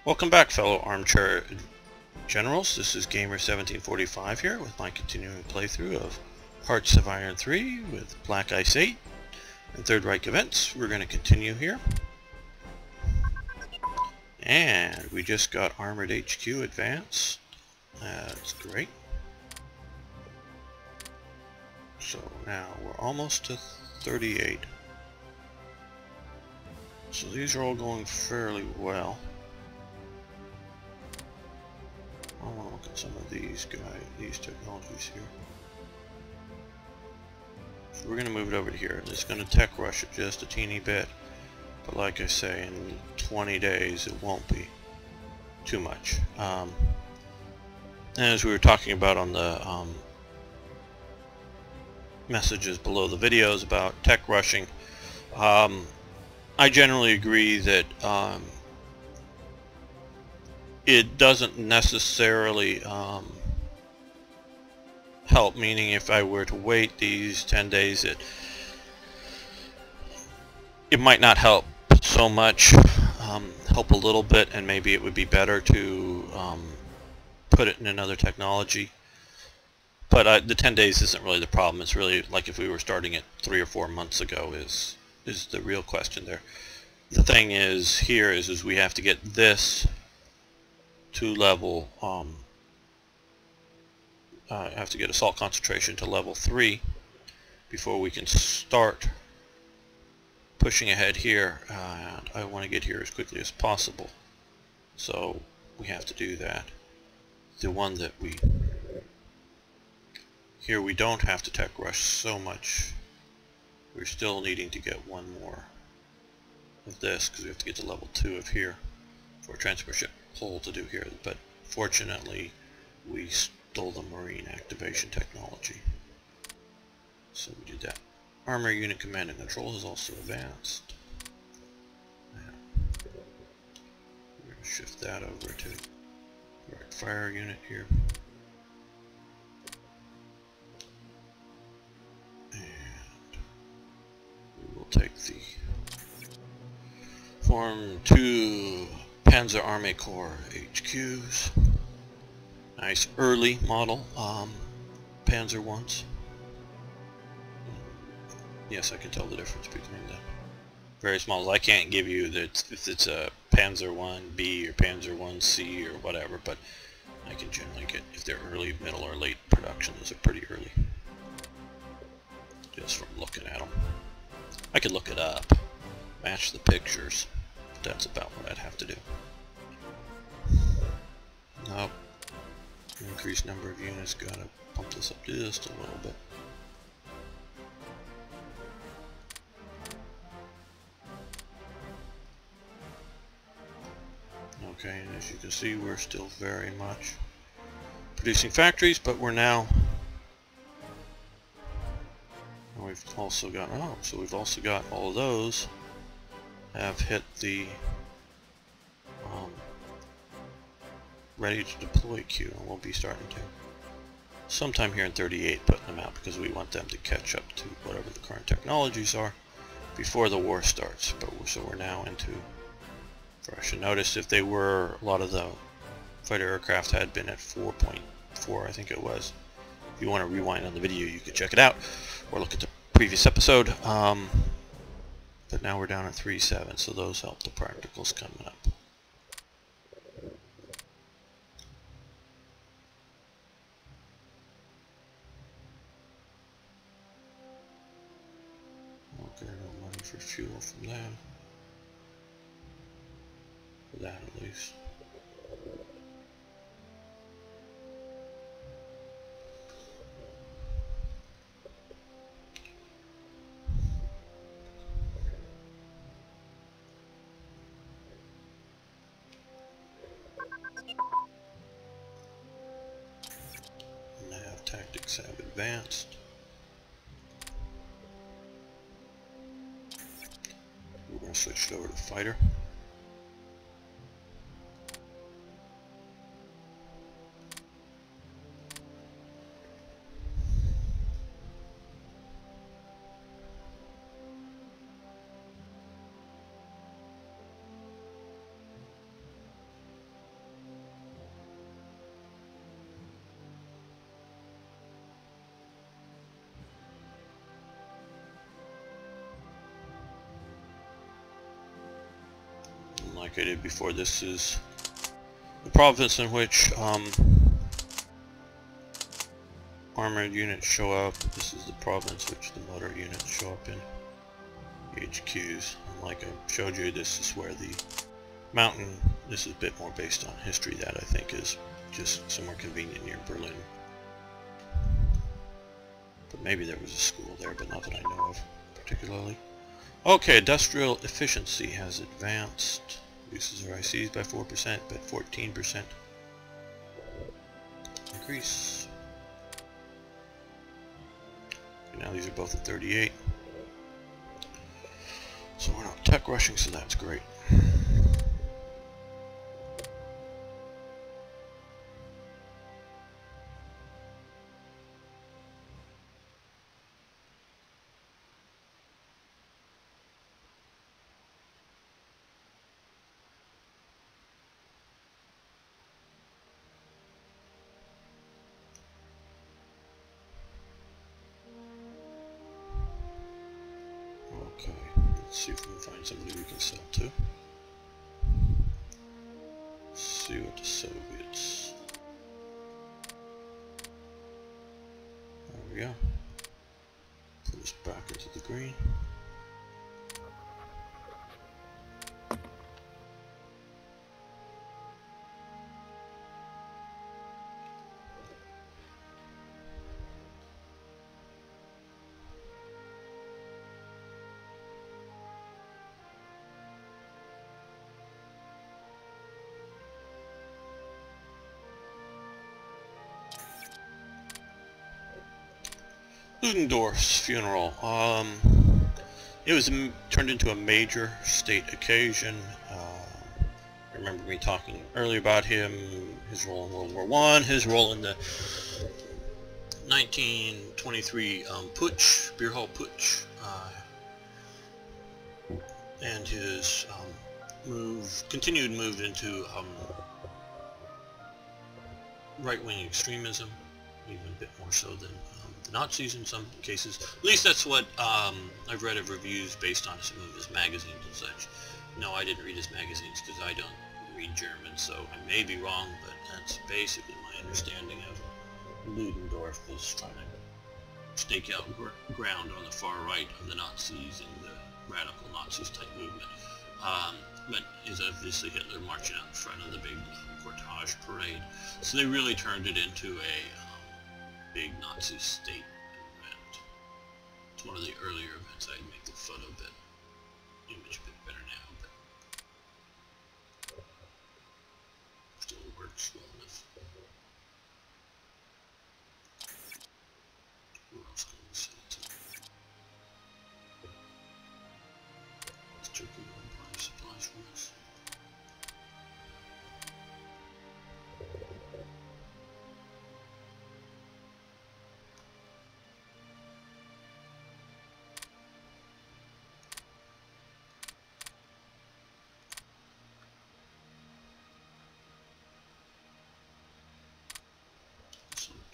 Welcome back, fellow armchair generals. This is Gamer1745 here with my continuing playthrough of Hearts of Iron 3 with Black Ice 8 and Third Reich events. We're going to continue here. And we just got Armored HQ Advance. That's great. So now we're almost to 38. So these are all going fairly well. I want to look at some of these these technologies here. So we're going to move it over to here. It's going to tech rush it just a teeny bit. But like I say, in 20 days it won't be too much. And as we were talking about on the messages below the videos about tech rushing, I generally agree that it doesn't necessarily help, meaning if I were to wait these 10 days, it might not help so much, help a little bit, and maybe it would be better to put it in another technology. But the 10 days isn't really the problem. It's really like if we were starting it 3 or 4 months ago is the real question there. The thing is here is we have to get this to level, have to get assault concentration to level 3 before we can start pushing ahead here. And I want to get here as quickly as possible, so we have to do that. The one that here we don't have to tech rush so much. We're still needing to get one more of this because we have to get to level 2 of here for a transfer ship hull to do here. But fortunately we stole the marine activation technology, so we did that. Armor unit command and control is also advanced. We're going to shift that over to right fire unit here. Take the Form 2 Panzer Army Corps HQs. Nice early model Panzer ones. Yes, I can tell the difference between the various models. I can't give you that if it's a Panzer 1B or Panzer 1C or whatever, but I can generally get if they're early, middle, or late production. Those are pretty early, just from looking at them. I could look it up, match the pictures, but that's about what I'd have to do. Nope. Increased number of units, gotta pump this up just a little bit. Okay, and as you can see, we're still very much producing factories, but we're now... We've also got, so we've also got all of those have hit the ready to deploy queue, and we'll be starting to sometime here in 38 putting them out because we want them to catch up to whatever the current technologies are before the war starts. But so we're now into fresh. And notice if they were, a lot of the fighter aircraft had been at 4.4, I think it was. If you want to rewind on the video, you can check it out or look at the previous episode. But now we're down at 3.7, so those help the practicals coming up. Okay, no money for fuel from that. For that at least. Tactics have advanced. We're going to switch it over to fighter. like I did before. This is the province in which armored units show up. This is the province which the motor units show up in. HQs. And like I showed you, this is where the mountain, this is a bit more based on history, that I think is just somewhere convenient near Berlin. But maybe there was a school there, but not that I know of particularly. Okay, industrial efficiency has advanced. Uses RICs by 4%, but 14% increase. Okay, now these are both at 38. So we're not tech rushing, so that's great. Okay, let's see if we can find somebody we can sell to. Let's see what the Soviets. There we go. Put this back into the green. Ludendorff's funeral. It was turned into a major state occasion. I remember me talking earlier about him, his role in World War I, his role in the 1923 putsch, beer hall putsch, and his continued move into right-wing extremism, even a bit more so than the Nazis in some cases. At least that's what I've read of reviews based on some of his magazines and such. No, I didn't read his magazines because I don't read German, so I may be wrong, but that's basically my understanding of Ludendorff was trying to stake out ground on the far right of the Nazis and the radical Nazis type movement. But is obviously Hitler marching out in front of the big cortege parade. So they really turned it into a big Nazi state event. It's one of the earlier events. I'd make the photo bit, image a bit better now, but still works well enough. Who else can we send it to? Is Turkey going to buy supplies from us?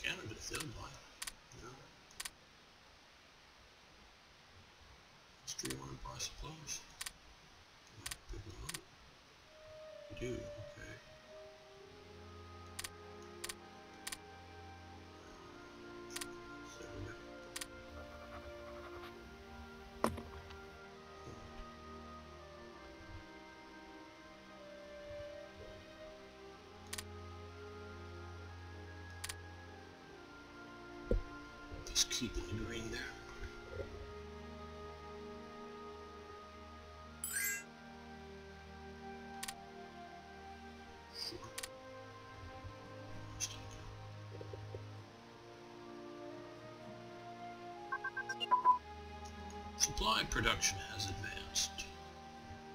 Canada, if they'll buy. No. Austria want to buy supplies? Big one. We do, okay. So we go. Just keep it in green there. Sure. Supply production has advanced.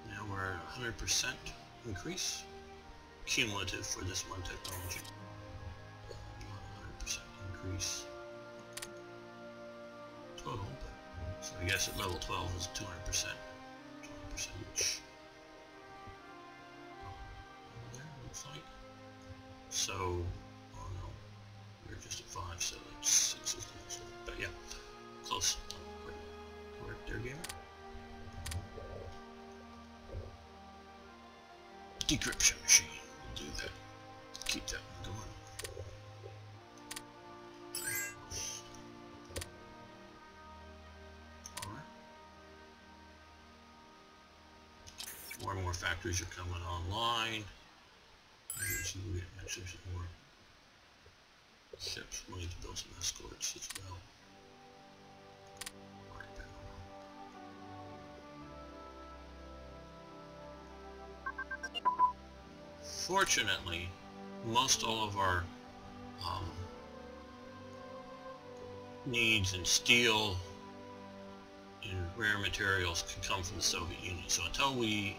Now we're at 100% increase, cumulative for this one technology. 100% increase. Total, but so I guess at level 12 is 200%, 20% each. There looks like. So, oh no, we're just at 5, so that's 6 is the next one. But yeah, close. Correct there, gamer. decryption machine. We'll do that. Keep that one going. Alright. More and more factories are coming online. See, we get actually some more ships. We need to build some escorts as well. Fortunately, most all of our needs in steel and rare materials can come from the Soviet Union. So until we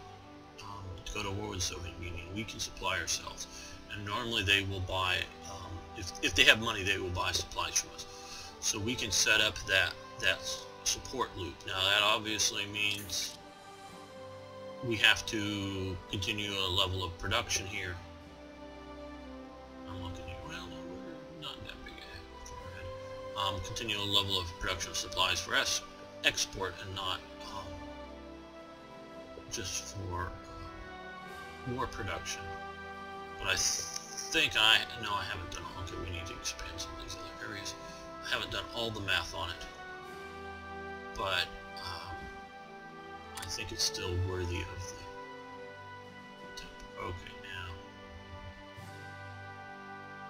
go to war with the Soviet Union, we can supply ourselves. And normally they will buy, if they have money, they will buy supplies from us. So we can set up that support loop. Now that obviously means we have to continue a level of production here. I'm looking here. Well, no, we're not that big ahead. Continue a level of production of supplies for export and not just for war production. But I think I haven't done all. Okay, we need to expand some of these other areas. I haven't done all the math on it, but I think it's still worthy of the tip. Okay, now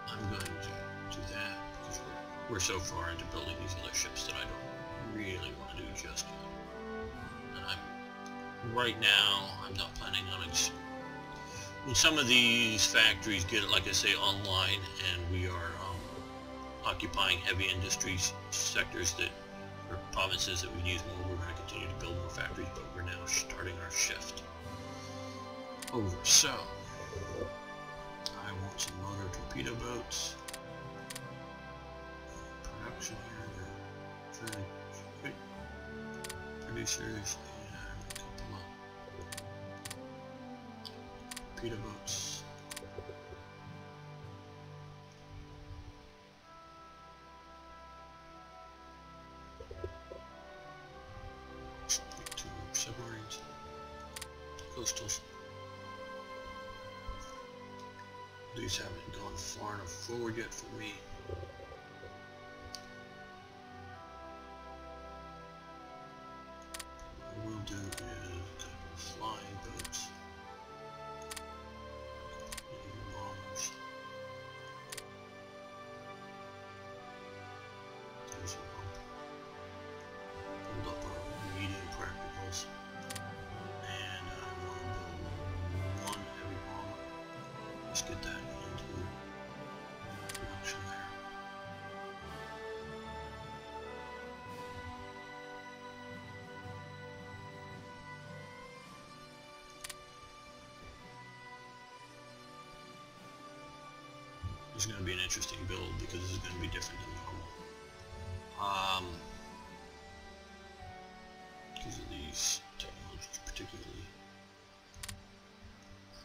I'm going to do that because we're so far into building these other ships that I don't really want to do just yet. And right now I'm not planning on when some of these factories get, like I say, online, and we are occupying heavy industries sectors that or provinces that we use more, we're going to continue to build more factories, but we're now starting our shift over. So I want some motor torpedo boats. Production here, the producers, and a couple of torpedo boats. Submarines, coastals. These haven't gone far enough forward yet for me. What we'll do is a couple of flying boats, bombers. There's a build up our medium practicals, and I want to build one heavy bomber. Let's get that into production there. This is going to be an interesting build because this is going to be different than normal. Because of these technologies particularly.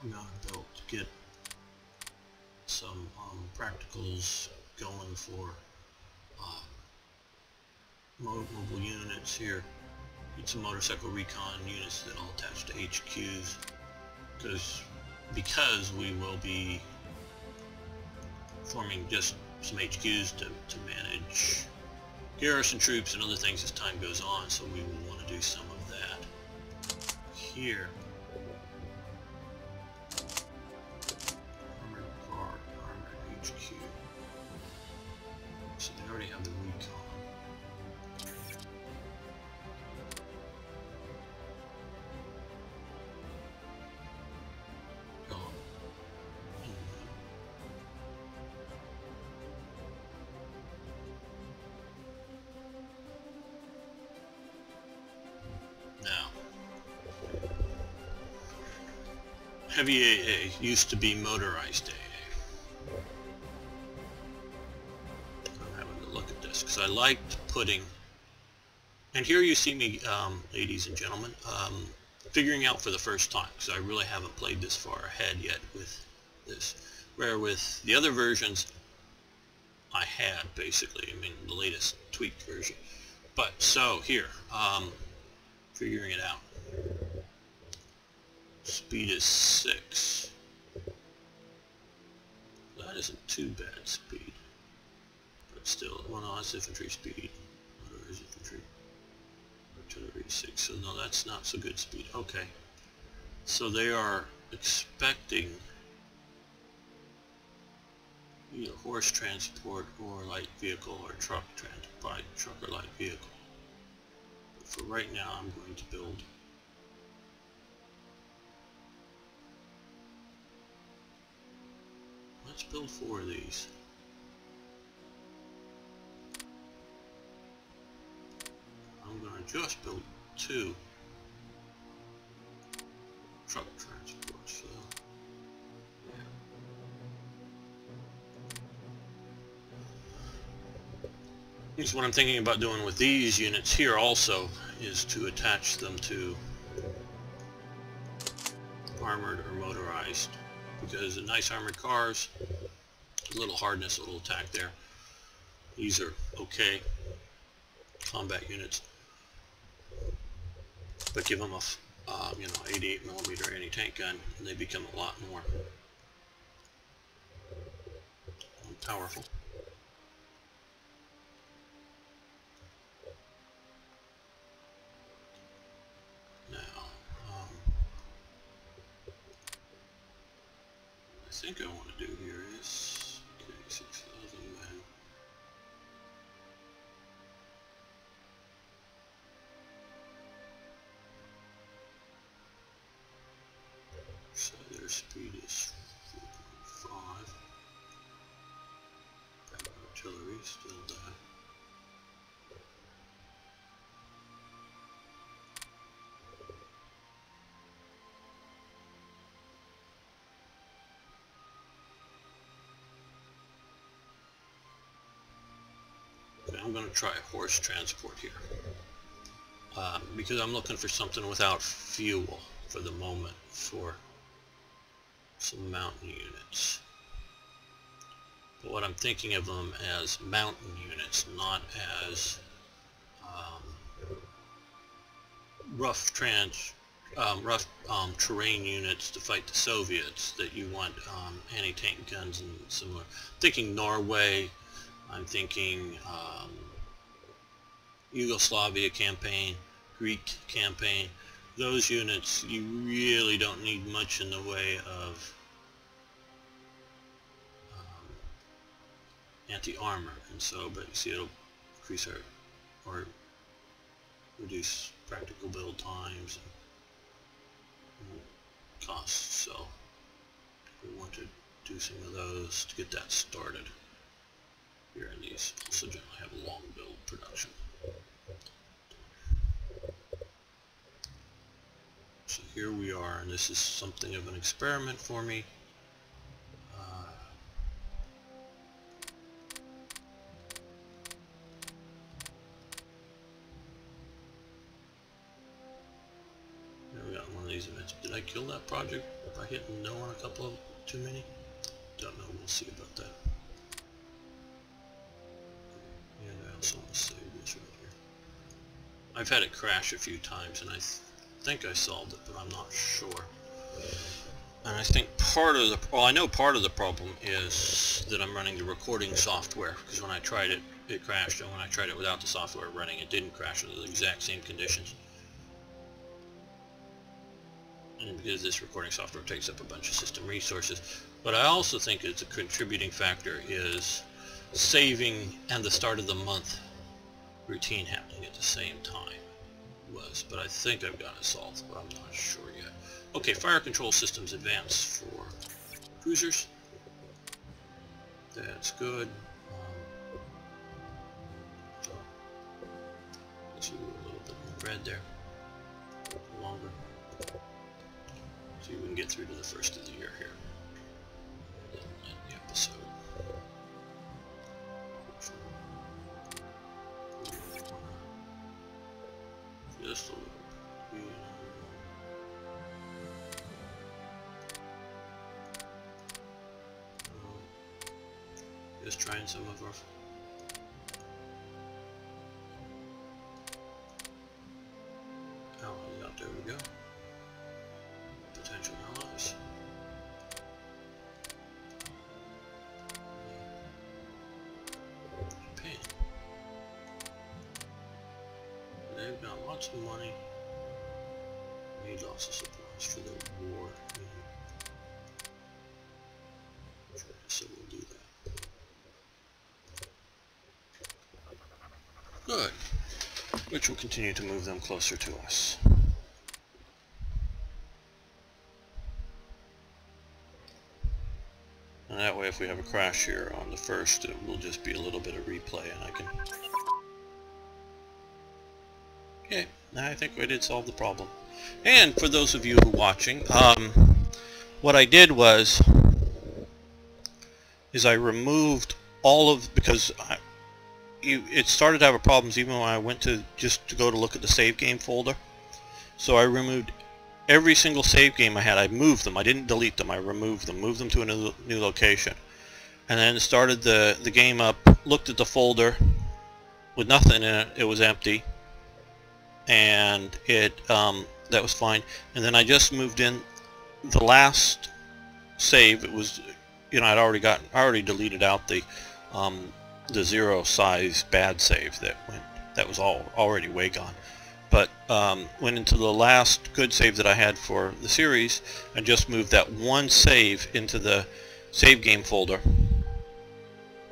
I'm going to build to get some practicals going for mobile units here. Get some motorcycle recon units that all attach to HQs, because we will be forming just some HQs to manage garrison troops and other things as time goes on, so we will want to do some of that here. Armored guard, armored HQ. So they already have the recon. Now, heavy AA used to be motorized AA. I'm having to look at this because I liked putting, and here you see me, ladies and gentlemen, figuring out for the first time, because I really haven't played this far ahead yet with this, where with the other versions I had basically, I mean the latest tweaked version. But so here, figuring it out. Speed is 6. that isn't too bad speed. But still, well, no, that's infantry speed. What is infantry? Artillery 6, so no, that's not so good speed. Okay. So they are expecting either horse transport or light vehicle or truck or light vehicle. But for right now, I'm going to build let's build 4 of these. I'm going to just build 2 truck transports. So, yeah. Here's what I'm thinking about doing with these units here also is to attach them to armored or motorized, because the nice armored cars, a little hardness, a little attack there. These are okay combat units, but give them a 88mm anti-tank gun, and they become a lot more powerful. Now, I think I want to do here is, okay, 6,000 men. So their speed is 4.5. Artillery, still that. Okay, I'm going to try a horse transport here. Because I'm looking for something without fuel for the moment for some mountain units. But what I'm thinking of them as mountain units, not as rough terrain units to fight the Soviets that you want anti-tank guns and similar. I'm thinking Norway, I'm thinking Yugoslavia campaign, Greek campaign. Those units, you really don't need much in the way of anti-armor, and so, but you see it'll increase or reduce practical build times and costs, so we want to do some of those to get that started here, and these also generally have a long build production. So here we are, and this is something of an experiment for me. We got one of these events. Did I kill that project by hitting no on a couple of too many? Don't know. We'll see about that. And I also want to save this right here. I've had it crash a few times, and I think I solved it, but I'm not sure. And I think part of the, well, I know part of the problem is that I'm running the recording software, because when I tried it, it crashed, and when I tried it without the software running, it didn't crash under the exact same conditions. And because this recording software takes up a bunch of system resources. But I also think it's a contributing factor is saving and the start of the month routine happening at the same time was, but I think I've got it solved, but I'm not sure yet. Okay, fire control systems advanced for cruisers. That's good. So let's do a little bit more red there, longer. See if we can get through to the first of the year here. And then end the episode. Just a little. Just trying some of our. Allies out there we go. Potential allies. lots of money. Need lots of supplies for the war. So we'll do that. Good. Which will continue to move them closer to us. And that way if we have a crash here on the first, it will just be a little bit of replay and I can... Okay, now I think we did solve the problem. And for those of you who are watching, what I did was I removed all of, because it started to have problems even when I went to go to look at the save game folder. So I removed every single save game I had. I moved them. I didn't delete them. I removed them. Moved them to a new location. And then started the game up, looked at the folder with nothing in it. It was empty. And that was fine. And then I just moved in the last save. It was, you know, I already deleted out the 0 size bad save that was already way gone. But went into the last good save that I had for the series and just moved that one save into the save game folder,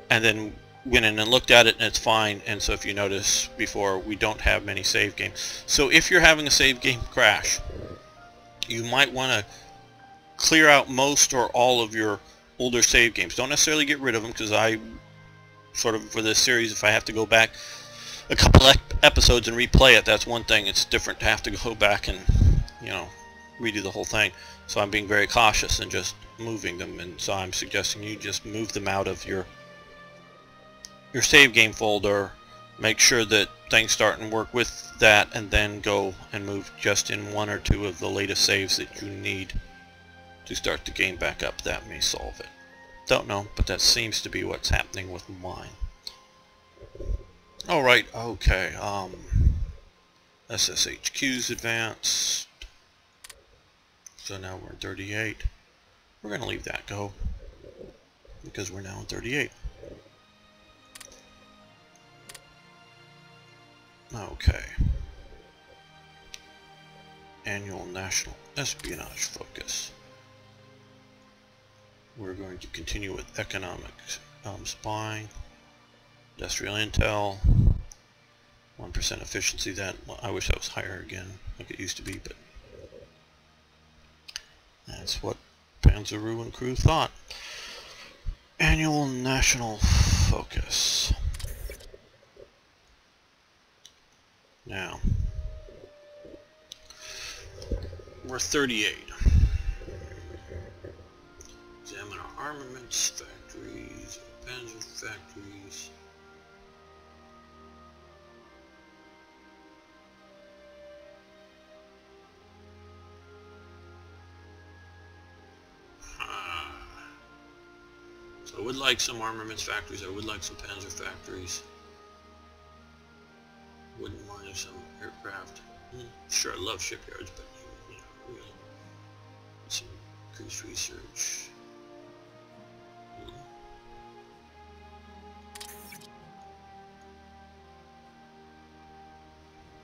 and then went in and looked at it and it's fine. And so if you notice before, we don't have many save games. So if you're having a save game crash, you might want to clear out most or all of your older save games. Don't necessarily get rid of them, because I sort of, for this series, if I have to go back a couple episodes and replay it, that's one thing. It's different to have to go back and, you know, redo the whole thing. So I'm being very cautious and just moving them, and so I'm suggesting you just move them out of your save game folder, make sure that things start and work with that, and then go and move just in 1 or 2 of the latest saves that you need to start the game back up. That may solve it. Don't know, but that seems to be what's happening with mine. Alright, okay, SSHQ's advanced. So now we're in 38. We're going to leave that go, because we're now in 38. Okay. Annual National Espionage Focus. We're going to continue with economic spying, industrial intel, 1% efficiency. That, I wish that was higher again, like it used to be, but that's what Panzeru and crew thought. Annual National Focus. Now, we're 38. Examine our armaments factories, panzer factories. So I would like some armaments factories. I would like some panzer factories. Wouldn't mind some aircraft. Sure, I love shipyards, but you know, really some increased research.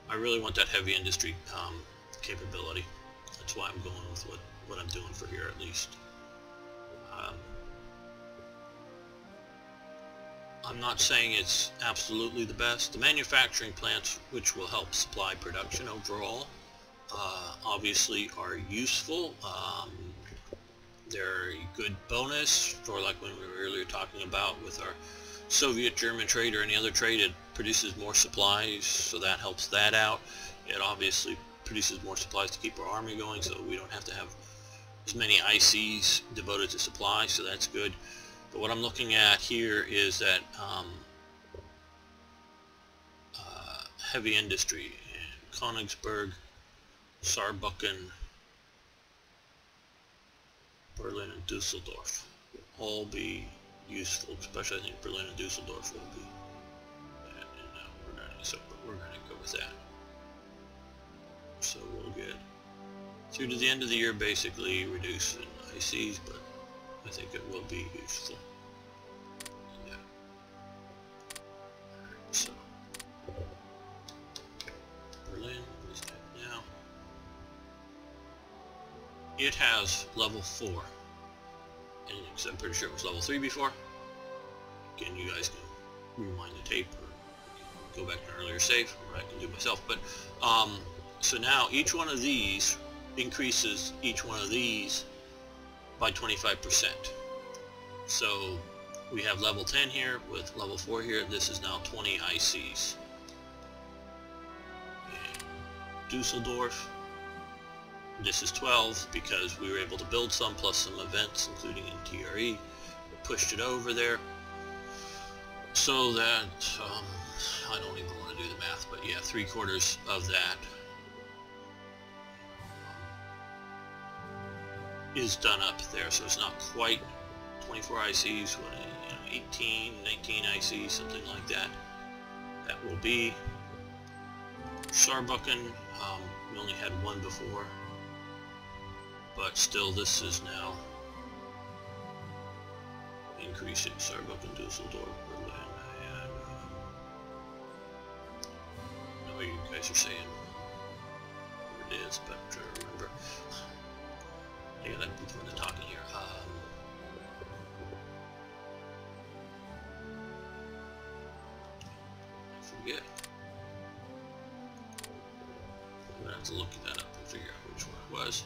I really want that heavy industry capability. That's why I'm going with what I'm doing for here, at least. I'm not saying it's absolutely the best. The manufacturing plants, which will help supply production overall, obviously are useful. They're a good bonus for, like when we were earlier talking about with our Soviet-German trade or any other trade, it produces more supplies, so that helps that out. It obviously produces more supplies to keep our army going, so we don't have to have as many ICs devoted to supply, so that's good. But what I'm looking at here is that heavy industry in Königsberg, Saarbrücken, Berlin, and Dusseldorf will all be useful, especially I think Berlin and Dusseldorf will be. We're going to go with that. So we'll get through to the end of the year basically reduce in ICs, but I think it will be useful. Yeah. So Berlin, it has level 4, and I'm pretty sure it was level 3 before. Again, you guys can rewind the tape or go back to an earlier save, or I can do myself. But so now each one of these increases each one of these by 25%. So we have level 10 here with level 4 here. This is now 20 ICs. And Dusseldorf, this is 12 because we were able to build some plus some events, including in TRE. We pushed it over there so that I don't even want to do the math, but yeah, 3/4 of that is done up there. So it's not quite 24 ICs, what, 18, 19 ICs, something like that. That will be Saarbrücken. We only had one before, but still this is now increasing. Saarbrücken, Dusseldorf, Berlin, and I know you guys are saying what it is, but I'm trying to remember. Yeah, that'd be doing the talking here. I forget. I'm gonna have to look that up and figure out which one it was.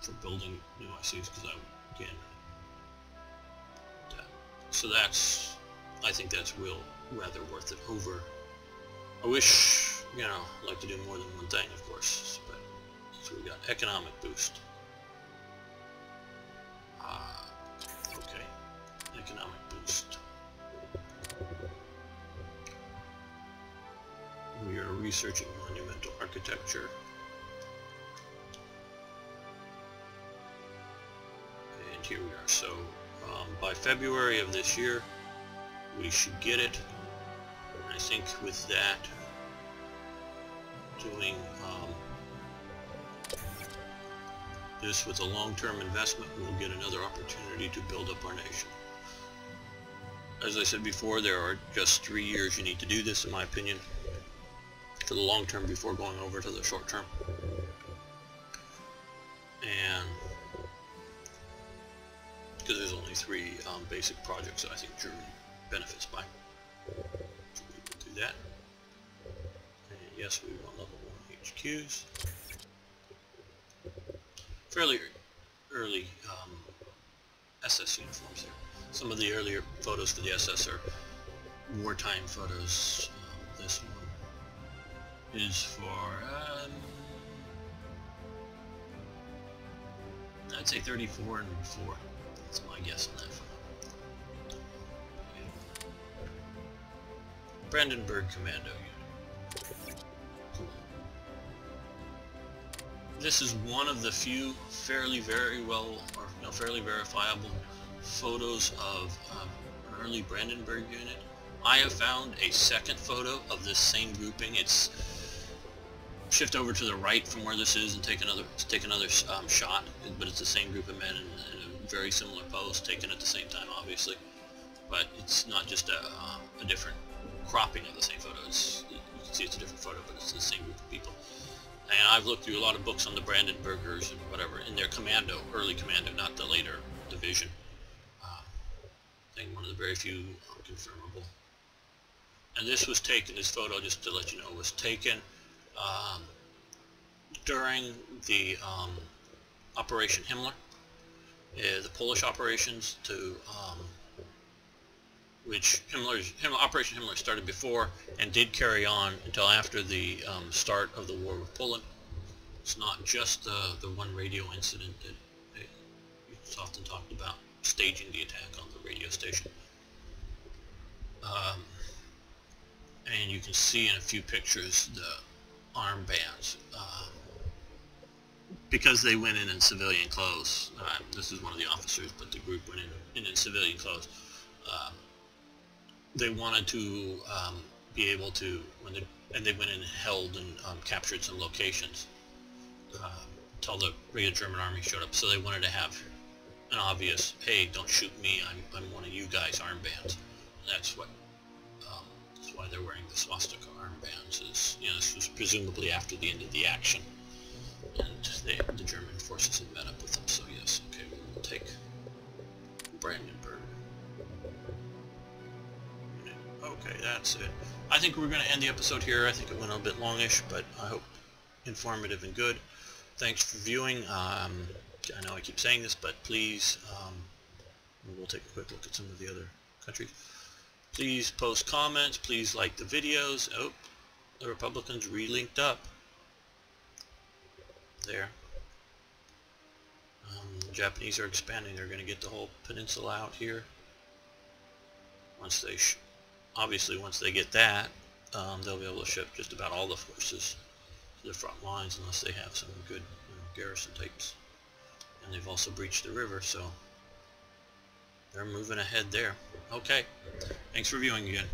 For building new ICs, because again, so that's, I think that's rather worth it over. I wish, you know, I'd like to do more than one thing, of course, but so we got economic boost. Okay, economic boost. We are researching monumental architecture. And here we are. So by February of this year, we should get it. And I think with that, doing this with a long-term investment, we'll get another opportunity to build up our nation. As I said before, there are just 3 years you need to do this, in my opinion, for the long term before going over to the short term. And because there's only 3 basic projects that I think Germany benefits by. So we will do that. And yes, we want level 1 HQs. Fairly early SS uniforms there. Some of the earlier photos for the SS are wartime photos. This one is for, I'd say 34 and 4. That's my guess on that photo. Brandenburg Commando Unit. Cool. This is one of the few fairly verifiable photos of an early Brandenburg unit. I have found a second photo of this same grouping. It's shift over to the right from where this is and take another shot, but it's the same group of men in a very similar pose, taken at the same time, obviously. But it's not just a different cropping of the same photo. You can see it's a different photo, but it's the same group of people. And I've looked through a lot of books on the Brandenburgers and whatever, in their commando, early commando, not the later division. I think one of the very few confirmable. And this was taken, this photo, just to let you know, was taken during the Operation Himmler, the Polish operations, to which Operation Himmler started before and did carry on until after the start of the war with Poland. It's not just the one radio incident that it's often talked about, staging the attack on the radio station. And you can see in a few pictures the armbands, because they went in civilian clothes. This is one of the officers, but the group went in civilian clothes. They wanted to be able to, and they went in and held and captured some locations until the regular German army showed up. So they wanted to have an obvious, hey, don't shoot me, I'm one of you guys armbands. That's why they're wearing the swastika armbands. Is, you know, this was presumably after the end of the action. And the German forces have met up with them, so yes, okay, we'll take Brandenburg. Okay, that's it. I think we're going to end the episode here. I think it went a bit longish, but I hope informative and good. Thanks for viewing. I know I keep saying this, but please, we'll take a quick look at some of the other countries. Please post comments. Please like the videos. Oh, the Republicans re-linked up. There. The Japanese are expanding. They're going to get the whole peninsula out here. Once they, obviously, once they get that, they'll be able to ship just about all the forces to the front lines, unless they have some good garrison types. And they've also breached the river, so they're moving ahead there. Okay, thanks for viewing again.